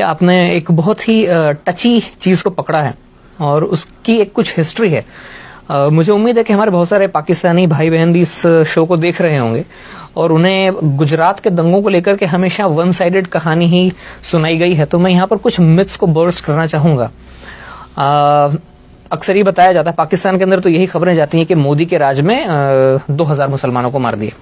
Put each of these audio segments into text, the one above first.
आपने एक बहुत ही टची चीज को पकड़ा है और उसकी एक कुछ हिस्ट्री है। मुझे उम्मीद है कि हमारे बहुत सारे पाकिस्तानी भाई बहन भी इस शो को देख रहे होंगे और उन्हें गुजरात के दंगों को लेकर के हमेशा वन साइडेड कहानी ही सुनाई गई है। तो मैं यहाँ पर कुछ मिथ्स को बर्स्ट करना चाहूंगा। अक्सर ये बताया जाता है, पाकिस्तान के अंदर तो यही खबरें जाती हैं कि मोदी के राज में 2000 मुसलमानों को मार दिए,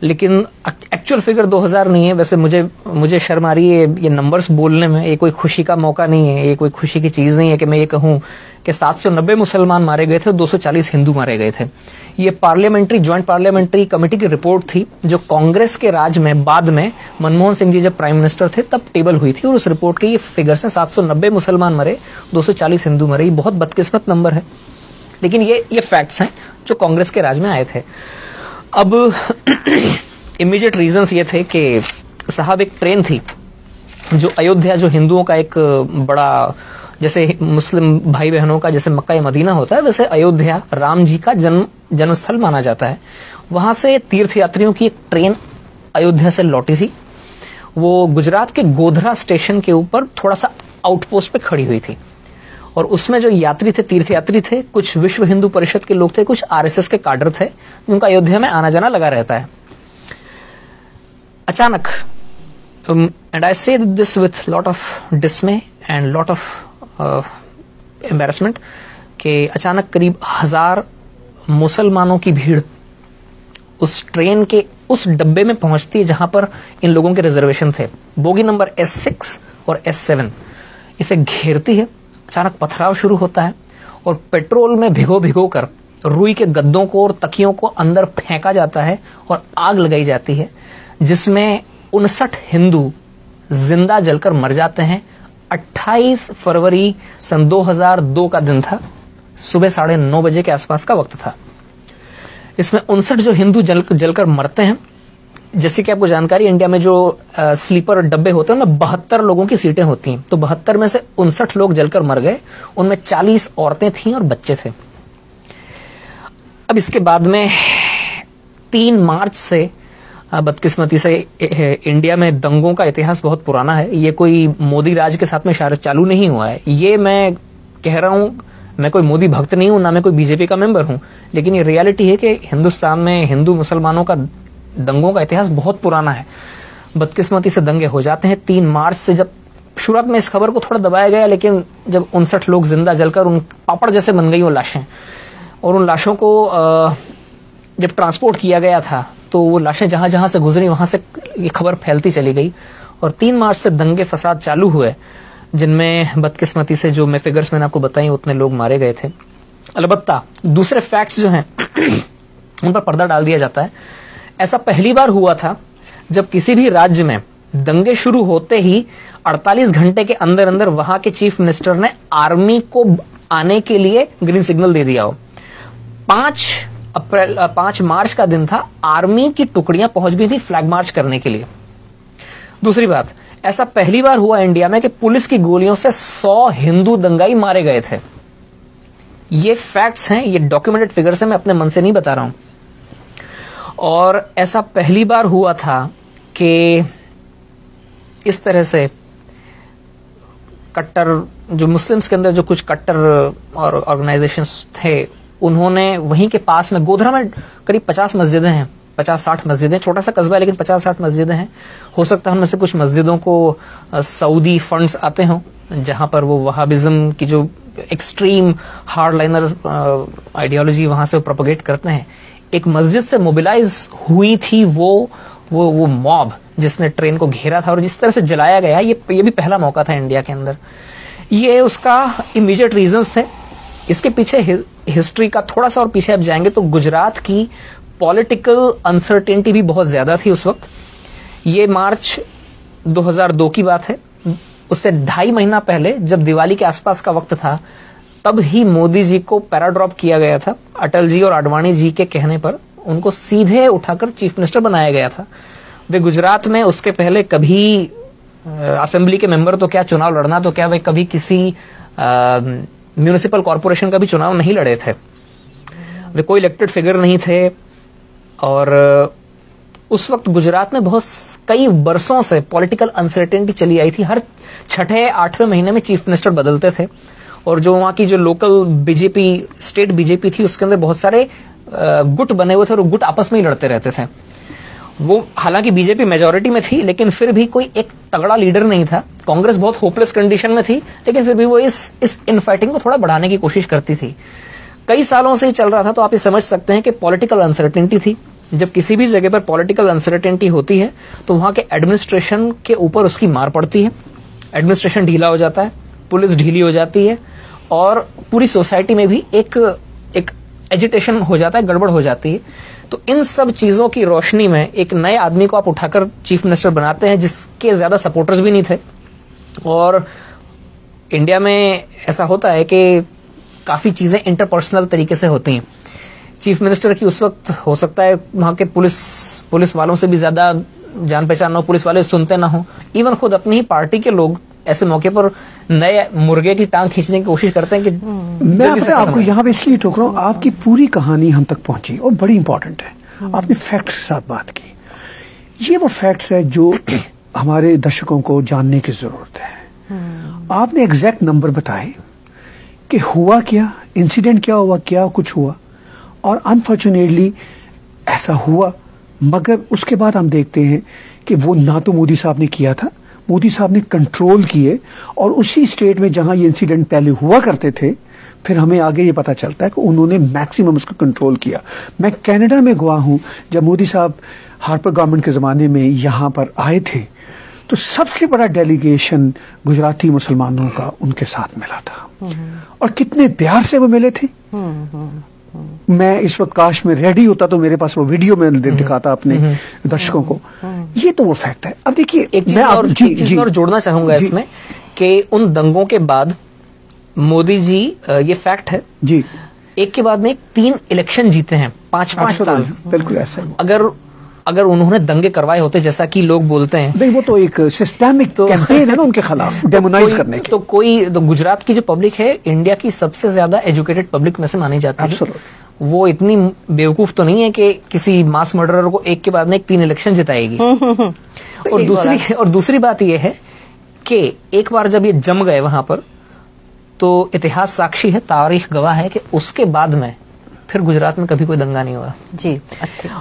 लेकिन एक्चुअल फिगर 2000 नहीं है। वैसे मुझे शर्म आ रही है ये नंबर्स बोलने में। ये कोई खुशी का मौका नहीं है, ये कोई खुशी की चीज नहीं है कि मैं ये कहूं कि 790 मुसलमान मारे गए थे, 240 हिंदू मारे गए थे। ये ज्वाइंट पार्लियामेंट्री कमेटी की रिपोर्ट थी जो कांग्रेस के राज में बाद में मनमोहन सिंह जी जब प्राइम मिनिस्टर थे तब टेबल हुई थी और उस रिपोर्ट के ये फिगर्स हैं। 790 मुसलमान मरे, 240 हिंदू मरे। ये बहुत बदकिस्मत नंबर है, लेकिन ये फैक्ट्स हैं जो कांग्रेस के राज में आए थे। अब इमीडिएट रीजंस ये थे कि साहब एक ट्रेन थी जो अयोध्या, जो हिंदुओं का एक बड़ा, जैसे मुस्लिम भाई बहनों का जैसे मक्का या मदीना होता है, वैसे अयोध्या राम जी का जन्मस्थल माना जाता है। वहां से तीर्थयात्रियों की एक ट्रेन अयोध्या से लौटी थी। वो गुजरात के गोधरा स्टेशन के ऊपर थोड़ा सा आउटपोस्ट पे खड़ी हुई थी और उसमें जो यात्री थे, तीर्थयात्री थे, कुछ विश्व हिंदू परिषद के लोग थे, कुछ आरएसएस के काडर थे, जिनका अयोध्या में आना जाना लगा रहता है। अचानक, एंड आई से this with lot of डिसमे and lot of embarrassment, कि अचानक करीब 1000 मुसलमानों की भीड़ उस ट्रेन के उस डब्बे में पहुंचती है जहां पर इन लोगों के रिजर्वेशन थे। बोगी नंबर S6 और S7 इसे घेरती है। अचानक पथराव शुरू होता है और पेट्रोल में भिगो कर रुई के गद्दों को और तकियों को अंदर फेंका जाता है और आग लगाई जाती है, जिसमें 59 हिंदू जिंदा जलकर मर जाते हैं। 28 फरवरी सन 2002 का दिन था, सुबह 9:30 बजे के आसपास का वक्त था। इसमें 59 जो हिंदू जलकर मरते हैं। जैसे कि आपको जानकारी, इंडिया में जो स्लीपर डब्बे होते हैं उनमें 72 लोगों की सीटें होती हैं, तो 72 में से 59 लोग जलकर मर गए। उनमें 40 औरतें थीं और बच्चे थे। अब इसके बाद में 3 मार्च से बदकिस्मती से इंडिया में दंगों का इतिहास बहुत पुराना है। ये कोई मोदी राज के साथ में चालू नहीं हुआ है। ये मैं कह रहा हूं, मैं कोई मोदी भक्त नहीं हूं, ना मैं कोई बीजेपी का मेंबर हूं, लेकिन ये रियलिटी है कि हिंदुस्तान में हिंदू मुसलमानों का दंगों का इतिहास बहुत पुराना है। बदकिस्मती से दंगे हो जाते हैं 3 मार्च से। जब शुरुआत में इस खबर को थोड़ा दबाया गया, लेकिन जब 59 लोग जिंदा जलकर उन पापड़ जैसे बन गई वो लाशें, और उन लाशों को जब ट्रांसपोर्ट किया गया था तो वो लाशें जहां जहां से गुजरी वहां से ये खबर फैलती चली गई और 3 मार्च से दंगे फसाद चालू हुए, जिनमें बदकिस्मती से जो मैं फिगर्स मैंने आपको बताई उतने लोग मारे गए थे। अलबत्ता दूसरे फैक्ट्स जो हैं उन पर पर्दा डाल दिया जाता है। ऐसा पहली बार हुआ था जब किसी भी राज्य में दंगे शुरू होते ही 48 घंटे के अंदर अंदर वहां के चीफ मिनिस्टर ने आर्मी को आने के लिए ग्रीन सिग्नल दे दिया हो। 5 मार्च का दिन था, आर्मी की टुकड़ियां पहुंच गई थी फ्लैग मार्च करने के लिए। दूसरी बात, ऐसा पहली बार हुआ इंडिया में कि पुलिस की गोलियों से 100 हिंदू दंगाई मारे गए थे। ये फैक्ट्स हैं, ये डॉक्यूमेंटेड फिगर्स हैं, मैं अपने मन से नहीं बता रहा हूं। और ऐसा पहली बार हुआ था कि इस तरह से कट्टर, जो मुस्लिम्स के अंदर जो कुछ कट्टर और ऑर्गेनाइजेशंस थे, उन्होंने वहीं के पास में गोधरा में करीब 50 मस्जिदें हैं, 50-60 मस्जिदें, छोटा सा कस्बा है लेकिन 50-60 मस्जिदें हैं। हो सकता है उनमें से कुछ मस्जिदों को सऊदी फंड्स आते हों, जहां पर वो वहाबिज्म की जो एक्सट्रीम हार्डलाइनर आइडियोलॉजी वहां से प्रोपोगेट करते हैं। एक मस्जिद से मोबिलाइज हुई थी वो मॉब जिसने ट्रेन को घेरा था और जिस तरह से जलाया गया, ये भी पहला मौका था इंडिया के अंदर। ये उसका इमीडिएट रीजंस थे। इसके पीछे हिस्ट्री का थोड़ा सा और पीछे आप जाएंगे तो गुजरात की पॉलिटिकल अनसर्टेनिटी भी बहुत ज्यादा थी उस वक्त। ये मार्च 2002 की बात है। उससे 2.5 महीना पहले जब दिवाली के आसपास का वक्त था, तब ही मोदी जी को पैराड्रॉप किया गया था। अटल जी और आडवाणी जी के कहने पर उनको सीधे उठाकर चीफ मिनिस्टर बनाया गया था। वे गुजरात में उसके पहले कभी असेंबली के मेंबर तो क्या, चुनाव लड़ना तो क्या, वे कभी किसी म्यूनिसिपल कॉर्पोरेशन का भी चुनाव नहीं लड़े थे। वे कोई इलेक्टेड फिगर नहीं थे और उस वक्त गुजरात में कई बरसों से पॉलिटिकल अनसर्टेनिटी चली आई थी। हर 6-8वें महीने में चीफ मिनिस्टर बदलते थे और जो वहां की जो लोकल बीजेपी, स्टेट बीजेपी थी, उसके अंदर बहुत सारे गुट बने हुए थे और गुट आपस में ही लड़ते रहते थे। वो हालांकि बीजेपी मेजोरिटी में थी, लेकिन फिर भी कोई एक तगड़ा लीडर नहीं था। कांग्रेस बहुत होपलेस कंडीशन में थी, लेकिन फिर भी वो इस इनफाइटिंग को थोड़ा बढ़ाने की कोशिश करती थी। कई सालों से ही चल रहा था, तो आप ये समझ सकते हैं कि पॉलिटिकल अनसर्टेनिटी थी। जब किसी भी जगह पर पॉलिटिकल अनसर्टेनिटी होती है तो वहां के एडमिनिस्ट्रेशन के ऊपर उसकी मार पड़ती है। एडमिनिस्ट्रेशन ढीला हो जाता है, पुलिस ढीली हो जाती है और पूरी सोसाइटी में भी एक एजिटेशन हो जाता है, गड़बड़ हो जाती है। तो इन सब चीजों की रोशनी में एक नए आदमी को आप उठाकर चीफ मिनिस्टर बनाते हैं, जिसके ज्यादा सपोर्टर्स भी नहीं थे। और इंडिया में ऐसा होता है कि काफी चीजें इंटरपर्सनल तरीके से होती हैं। चीफ मिनिस्टर की उस वक्त हो सकता है वहां के पुलिस वालों से भी ज्यादा जान पहचान ना हो, पुलिस वाले सुनते ना हो, इवन खुद अपनी ही पार्टी के लोग ऐसे मौके पर नए मुर्गे की टांग खींचने की कोशिश करते हैं कि मैं आपको यहाँ पे इसलिए टोक रहा हूँ, आपकी पूरी कहानी हम तक पहुंची और बड़ी इंपॉर्टेंट है। आपने फैक्ट्स के साथ बात की, ये वो फैक्ट्स है जो हमारे दर्शकों को जानने की जरूरत है। आपने एग्जैक्ट नंबर बताए कि हुआ क्या, इंसिडेंट क्या हुआ, क्या कुछ हुआ, और अनफॉर्चुनेटली ऐसा हुआ। मगर उसके बाद हम देखते हैं कि वो ना तो मोदी साहब ने किया था, मोदी साहब ने कंट्रोल किए, और उसी स्टेट में जहां ये इंसिडेंट पहले हुआ करते थे, फिर हमें आगे ये पता चलता है कि उन्होंने मैक्सिमम उसको कंट्रोल किया। मैं कनाडा में गवा हूं, जब मोदी साहब हार्पर गवर्नमेंट के जमाने में यहां पर आए थे तो सबसे बड़ा डेलीगेशन गुजराती मुसलमानों का उनके साथ मिला था, और कितने प्यार से वो मिले थे। मैं इस वक्त काश में रेडी होता तो मेरे पास वो वीडियो में दिखाता अपने दर्शकों को। ये तो वो फैक्ट है। अब देखिए, एक चीज और जोड़ना चाहूंगा इसमें कि उन दंगों के बाद मोदी जी, ये फैक्ट है जी, एक के बाद में 3 इलेक्शन जीते हैं, 5-5 साल। बिल्कुल ऐसा है। अगर उन्होंने दंगे करवाए होते, जैसा कि लोग बोलते हैं, नहीं, वो तो एक सिस्टेमिक कैंपेन है ना उनके खिलाफ, डेमोनाइज करने की। तो गुजरात की जो पब्लिक है, इंडिया की सबसे ज्यादा एजुकेटेड पब्लिक में से मानी जाती है। वो इतनी बेवकूफ तो नहीं है कि किसी मास मर्डरर को एक के बाद में 3 इलेक्शन जिताएगी। और दूसरी बात यह है कि एक बार जब ये जम गए वहां पर, तो इतिहास साक्षी है, तारीख गवाह है कि उसके बाद में फिर गुजरात में कभी कोई दंगा नहीं हुआ जी।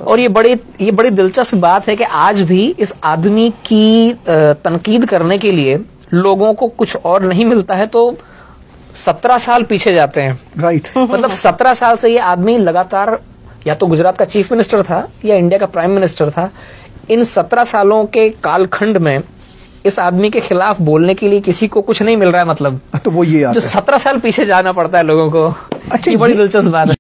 और ये बड़ी दिलचस्प बात है कि आज भी इस आदमी की तनकीद करने के लिए लोगों को कुछ और नहीं मिलता है तो 17 साल पीछे जाते हैं। राइट। मतलब 17 साल से ये आदमी लगातार या तो गुजरात का चीफ मिनिस्टर था या इंडिया का प्राइम मिनिस्टर था। इन 17 सालों के कालखंड में इस आदमी के खिलाफ बोलने के लिए किसी को कुछ नहीं मिल रहा है। मतलब तो वो ये जो 17 साल पीछे जाना पड़ता है लोगों को। अच्छा, ये बड़ी दिलचस्प बात है।